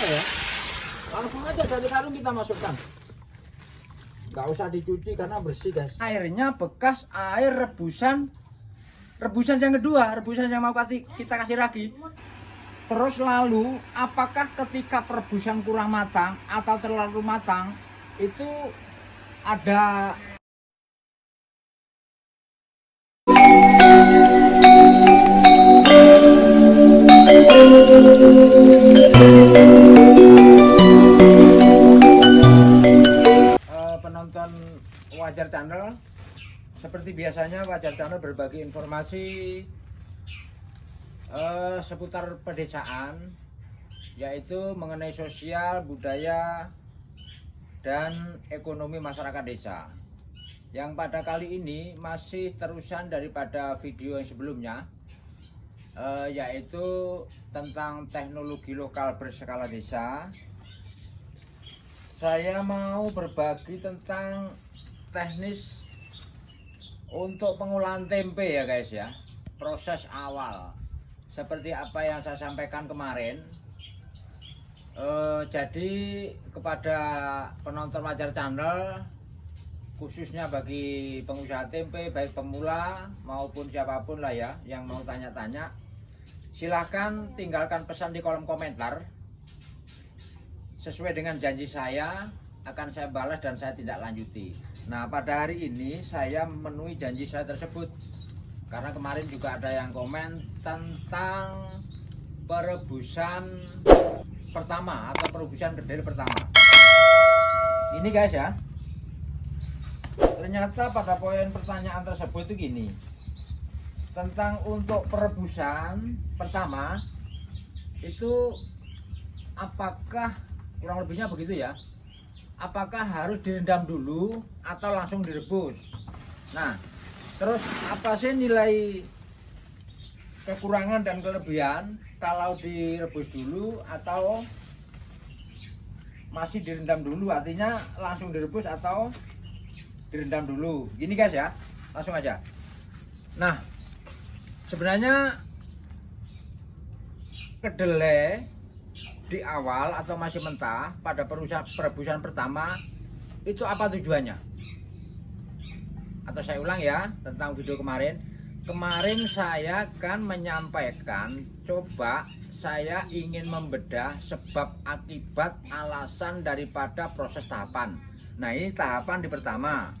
ya. Langsung aja dari karung kita masukkan. Nggak usah dicuci karena bersih guys. Airnya bekas air rebusan yang kedua, rebusan yang mau kita kasih ragi. Terus lalu apakah ketika perebusan kurang matang atau terlalu matang itu ada penonton Wajar Channel, seperti biasanya Wajar Channel berbagi informasi seputar pedesaan, yaitu mengenai sosial, budaya, dan ekonomi masyarakat desa. Yang pada kali ini masih terusan daripada video yang sebelumnya, yaitu tentang teknologi lokal berskala desa. Saya mau berbagi tentang teknis untuk pengolahan tempe ya guys ya. Proses awal seperti apa yang saya sampaikan kemarin. Jadi kepada penonton Wajar Channel, khususnya bagi pengusaha tempe, baik pemula maupun siapapun lah ya yang mau tanya-tanya, silahkan tinggalkan pesan di kolom komentar. Sesuai dengan janji saya, akan saya balas dan saya tindak lanjuti. Nah, pada hari ini saya memenuhi janji saya tersebut. Karena kemarin juga ada yang komen tentang perebusan pertama atau perebusan kedelai pertama. Ini guys ya. Ternyata pada poin pertanyaan tersebut itu gini. Tentang untuk perebusan pertama itu apakah kurang lebihnya begitu ya, apakah harus direndam dulu atau langsung direbus? Nah, terus apa sih nilai kekurangan dan kelebihan kalau direbus dulu atau masih direndam dulu? Artinya langsung direbus atau direndam dulu? Gini guys ya, langsung aja. Nah, sebenarnya kedelai di awal atau masih mentah pada perebusan pertama itu apa tujuannya? Atau saya ulang ya tentang video kemarin. Kemarin saya kan menyampaikan, coba saya ingin membedah sebab akibat alasan daripada proses tahapan. Nah, ini tahapan di pertama.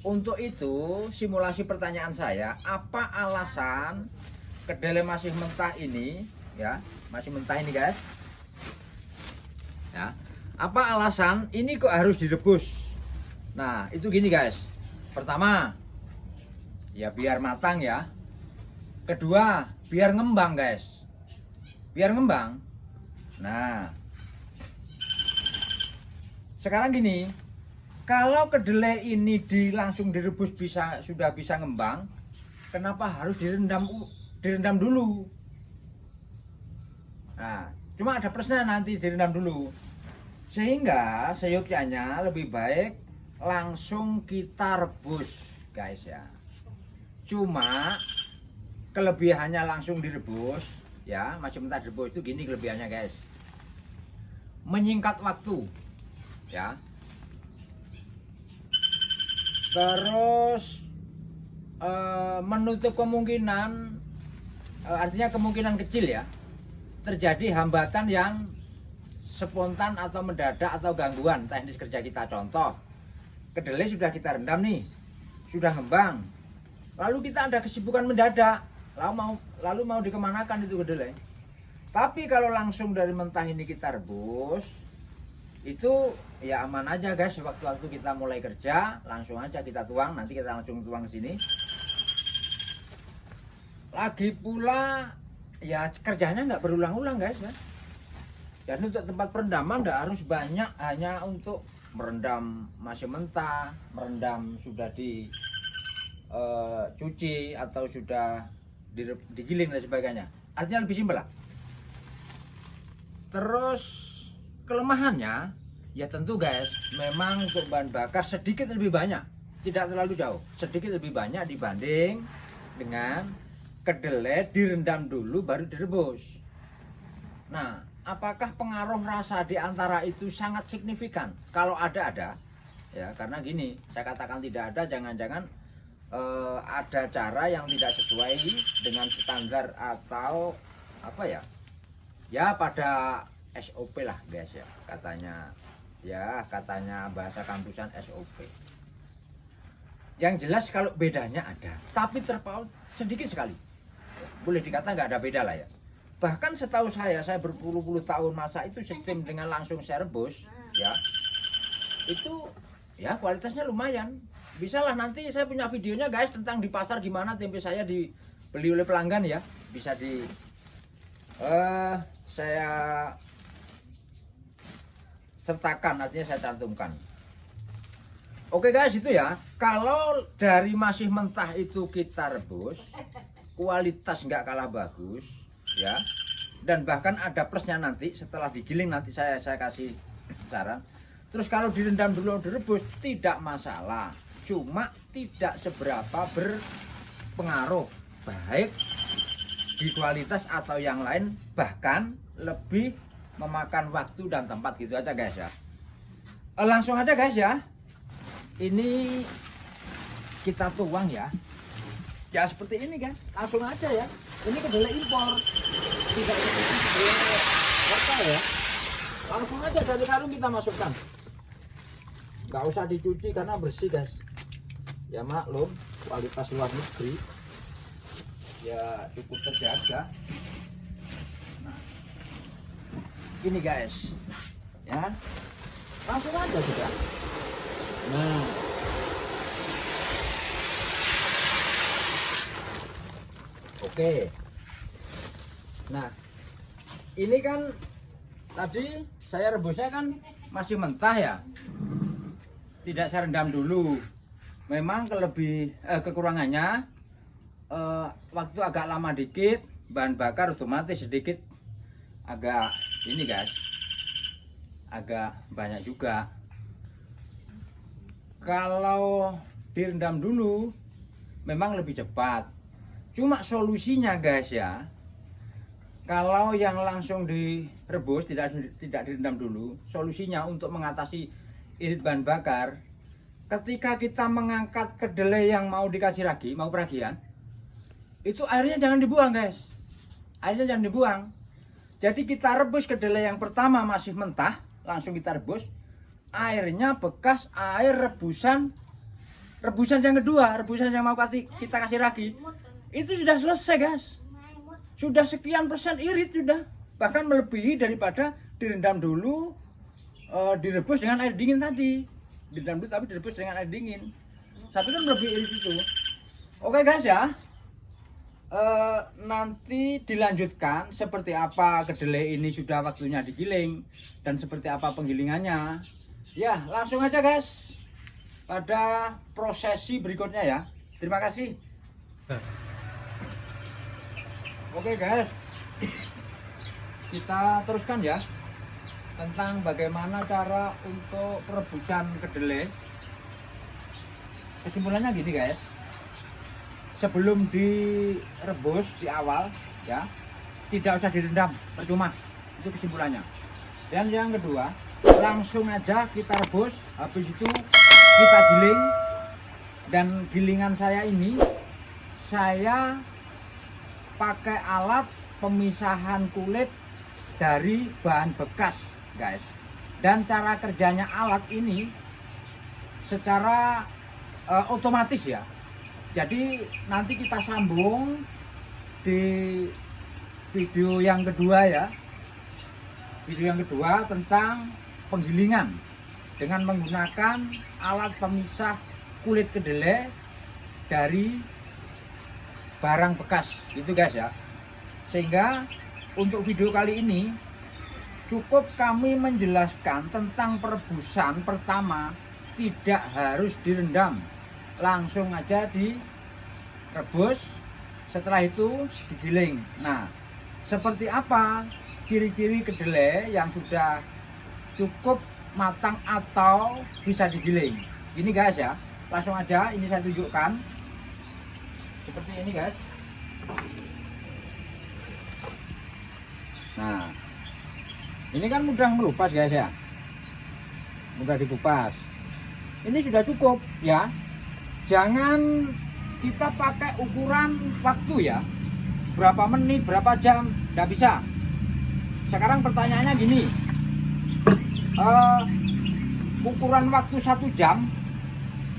Untuk itu simulasi pertanyaan saya, apa alasan kedelai masih mentah ini ya, masih mentah ini guys ya, apa alasan ini kok harus direbus? Nah, itu gini guys. Pertama, ya biar matang ya. Kedua, biar ngembang guys. Biar ngembang. Nah, sekarang gini, kalau kedelai ini langsung direbus sudah bisa ngembang, kenapa harus direndam dulu? Nah, cuma ada plusnya nanti direndam dulu. Sehingga seyogyanya lebih baik langsung kita rebus guys ya. Cuma kelebihannya langsung direbus ya, masih mentah direbus itu gini kelebihannya guys. Menyingkat waktu ya. Terus menutup kemungkinan, artinya kemungkinan kecil ya, terjadi hambatan yang spontan atau mendadak atau gangguan teknis kerja kita. Contoh, kedelai sudah kita rendam nih, sudah ngembang, lalu kita ada kesibukan mendadak, lalu mau dikemanakan itu kedelai. Tapi kalau langsung dari mentah ini kita rebus, itu ya aman aja guys. Waktu-waktu kita mulai kerja langsung aja kita tuang, nanti kita langsung tuang ke sini. Lagi pula ya kerjanya nggak berulang-ulang guys ya. Dan untuk tempat perendaman nggak harus banyak, hanya untuk merendam masih mentah, merendam sudah dicuci atau sudah digiling dan sebagainya. Artinya lebih simpel lah. Terus kelemahannya ya tentu guys, memang untuk bahan bakar sedikit lebih banyak, tidak terlalu jauh, sedikit lebih banyak dibanding dengan kedelai direndam dulu baru direbus. Nah, apakah pengaruh rasa di antara itu sangat signifikan? Kalau ada. Ya, karena gini, saya katakan tidak ada, jangan-jangan ada cara yang tidak sesuai dengan standar atau apa ya? Ya pada SOP lah guys ya, katanya bahasa kampusan SOP. Yang jelas kalau bedanya ada, tapi terpaut sedikit sekali. Boleh dikata nggak ada beda lah ya. Bahkan setahu saya berpuluh-puluh tahun masa itu sistem dengan langsung saya rebus ya, itu ya kualitasnya lumayan. Bisa lah nanti saya punya videonya guys tentang di pasar gimana tempe saya dibeli oleh pelanggan ya. Bisa saya sertakan, artinya saya cantumkan. Oke guys, itu ya. Kalau dari masih mentah itu kita rebus, kualitas nggak kalah bagus ya. Dan bahkan ada plusnya nanti setelah digiling, nanti saya kasih saran. Terus kalau direndam dulu direbus tidak masalah, cuma tidak seberapa berpengaruh baik di kualitas atau yang lain, bahkan lebih memakan waktu dan tempat gitu aja guys ya. Langsung aja guys ya. Ini kita tuang ya. Ya seperti ini guys, langsung aja ya. Ini kedelai impor, tidak seperti kedelai lokal ya. Langsung aja dari karung kita masukkan. Nggak usah dicuci karena bersih guys. Ya maklum, kualitas luar negeri ya cukup terjaga. Nah, ini guys, ya langsung aja sudah. Nah, oke. Nah, ini kan tadi saya rebusnya kan masih mentah ya, tidak saya rendam dulu. Memang kekurangannya waktu agak lama dikit, bahan bakar otomatis sedikit agak ini guys, agak banyak juga. Kalau direndam dulu memang lebih cepat, cuma solusinya guys ya, kalau yang langsung direbus tidak direndam dulu, solusinya untuk mengatasi irit bahan bakar, ketika kita mengangkat kedelai yang mau dikasih ragi, mau peragian, itu airnya jangan dibuang guys, airnya jangan dibuang. Jadi kita rebus kedelai yang pertama masih mentah, langsung kita rebus, airnya bekas air rebusan yang kedua, rebusan yang mau kita kasih ragi, itu sudah selesai guys. Sudah sekian persen irit, sudah bahkan melebihi daripada direndam dulu, direbus dengan air dingin tadi. Direndam dulu tapi direbus dengan air dingin, tapi kan lebih irit itu. Oke guys ya, nanti dilanjutkan seperti apa kedelai ini sudah waktunya digiling dan seperti apa penggilingannya. Ya langsung aja guys pada prosesi berikutnya ya. Terima kasih. Oke guys, kita teruskan ya tentang bagaimana cara untuk perebusan kedelai. Kesimpulannya gini guys, sebelum direbus di awal ya, tidak usah direndam, percuma, itu kesimpulannya. Dan yang kedua, langsung aja kita rebus, habis itu kita giling. Dan gilingan saya ini saya pakai alat pemisahan kulit dari bahan bekas guys. Dan cara kerjanya alat ini secara otomatis ya. Jadi nanti kita sambung di video yang kedua ya. Video yang kedua tentang penggilingan dengan menggunakan alat pemisah kulit kedelai dari barang bekas itu guys ya. Sehingga untuk video kali ini cukup kami menjelaskan tentang perebusan pertama, tidak harus direndam, langsung aja direbus, setelah itu digiling. Nah, seperti apa ciri-ciri kedelai yang sudah cukup matang atau bisa digiling? Ini guys ya, langsung aja ini saya tunjukkan seperti ini guys. Nah, Ini kan mudah melupas guys ya, mudah dikupas. Ini sudah cukup ya. Jangan kita pakai ukuran waktu ya, berapa menit, berapa jam, nggak bisa. Sekarang pertanyaannya gini, ukuran waktu 1 jam,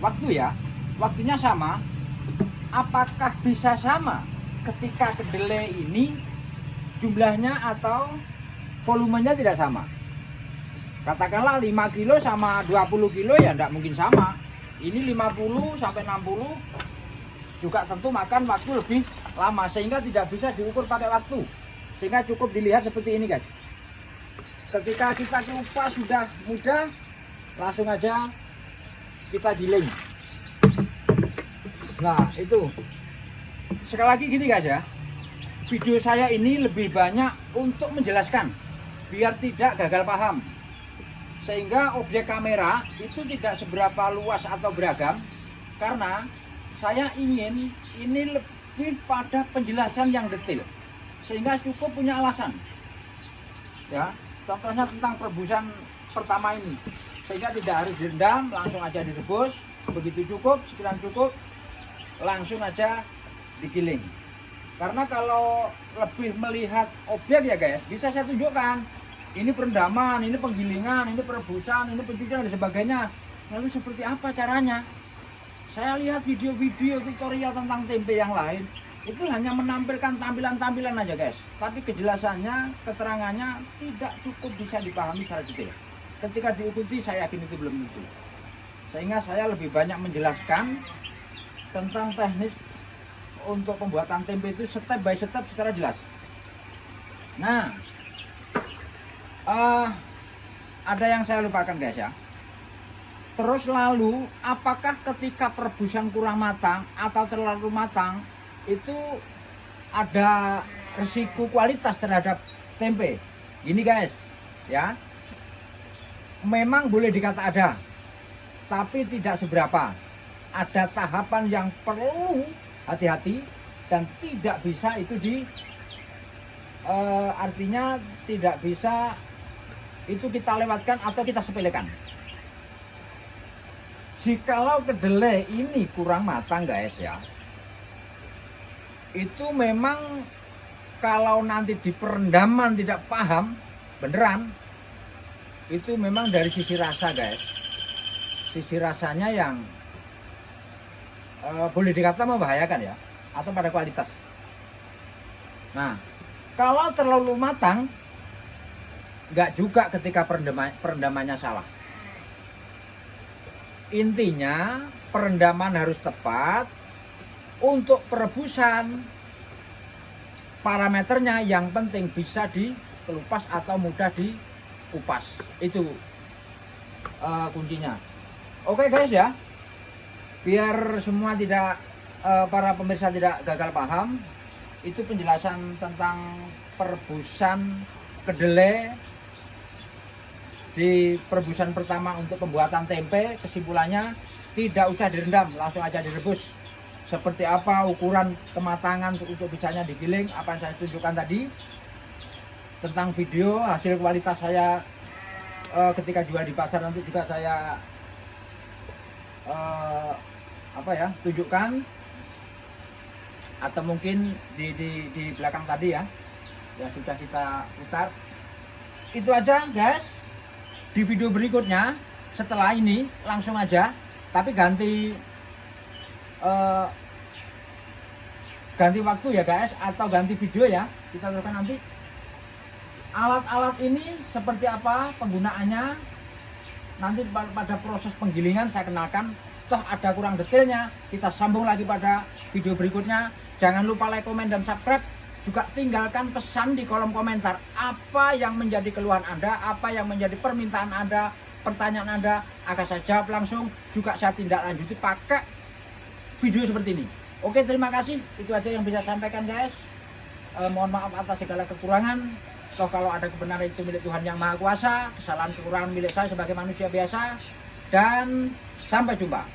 waktu ya, waktunya sama, apakah bisa sama ketika kedelai ini jumlahnya atau volumenya tidak sama? Katakanlah 5 kilo sama 20 kilo ya tidak mungkin sama. Ini 50 sampai 60 juga tentu makan waktu lebih lama, sehingga tidak bisa diukur pakai waktu. Sehingga cukup dilihat seperti ini guys. Ketika kita kupas sudah mudah, langsung aja kita giling. Nah itu, sekali lagi gini guys ya, video saya ini lebih banyak untuk menjelaskan biar tidak gagal paham, sehingga objek kamera itu tidak seberapa luas atau beragam, karena saya ingin ini lebih pada penjelasan yang detail, sehingga cukup punya alasan ya. Contohnya tentang perebusan pertama ini, sehingga tidak harus direndam, langsung aja direbus. Begitu cukup, sekiranya cukup, langsung aja digiling. Karena kalau lebih melihat objek ya guys, bisa saya tunjukkan ini perendaman, ini penggilingan, ini perebusan, ini pencucian dan sebagainya. Lalu seperti apa caranya? Saya lihat video-video tutorial tentang tempe yang lain, itu hanya menampilkan tampilan-tampilan aja guys, tapi kejelasannya, keterangannya tidak cukup bisa dipahami secara detail. Ketika diikuti, saya yakin itu belum tentu. Sehingga saya lebih banyak menjelaskan tentang teknis untuk pembuatan tempe itu step by step secara jelas. Nah, ada yang saya lupakan guys ya. Terus lalu, apakah ketika perebusan kurang matang atau terlalu matang itu ada risiko kualitas terhadap tempe? Ini guys ya, memang boleh dikata ada, tapi tidak seberapa. Ada tahapan yang perlu hati-hati dan tidak bisa itu artinya tidak bisa itu kita lewatkan atau kita sepelekan. Jikalau kedelai ini kurang matang guys ya, itu memang kalau nanti di perendaman tidak paham beneran, itu memang dari sisi rasa guys, sisi rasanya yang boleh dikata membahayakan ya, atau pada kualitas. Nah, kalau terlalu matang, nggak juga ketika perendamannya salah. Intinya perendaman harus tepat. Untuk perebusan, parameternya yang penting bisa dikelupas atau mudah dikupas. Itu kuncinya. Oke guys ya, biar semua tidak para pemirsa tidak gagal paham, itu penjelasan tentang perebusan kedelai di perebusan pertama untuk pembuatan tempe. Kesimpulannya tidak usah direndam, langsung aja direbus. Seperti apa ukuran kematangan untuk bisanya digiling, apa yang saya tunjukkan tadi. Tentang video hasil kualitas saya ketika jual di pasar nanti juga saya tunjukkan, atau mungkin di belakang tadi ya yang sudah kita putar. Itu aja guys. Di video berikutnya setelah ini langsung aja, tapi ganti waktu ya guys, atau ganti video ya, kita teruskan nanti. Alat-alat ini seperti apa penggunaannya nanti pada proses penggilingan saya kenalkan. Toh ada kurang detailnya, kita sambung lagi pada video berikutnya. Jangan lupa like, komen, dan subscribe. Juga tinggalkan pesan di kolom komentar, apa yang menjadi keluhan Anda, apa yang menjadi permintaan Anda, pertanyaan Anda, akan saya jawab langsung. Juga saya tindak lanjuti pakai video seperti ini. Oke, terima kasih. Itu aja yang bisa saya sampaikan guys. Mohon maaf atas segala kekurangan. Toh kalau ada kebenaran itu milik Tuhan Yang Maha Kuasa. Kesalahan kekurangan milik saya sebagai manusia biasa. Dan sampai jumpa.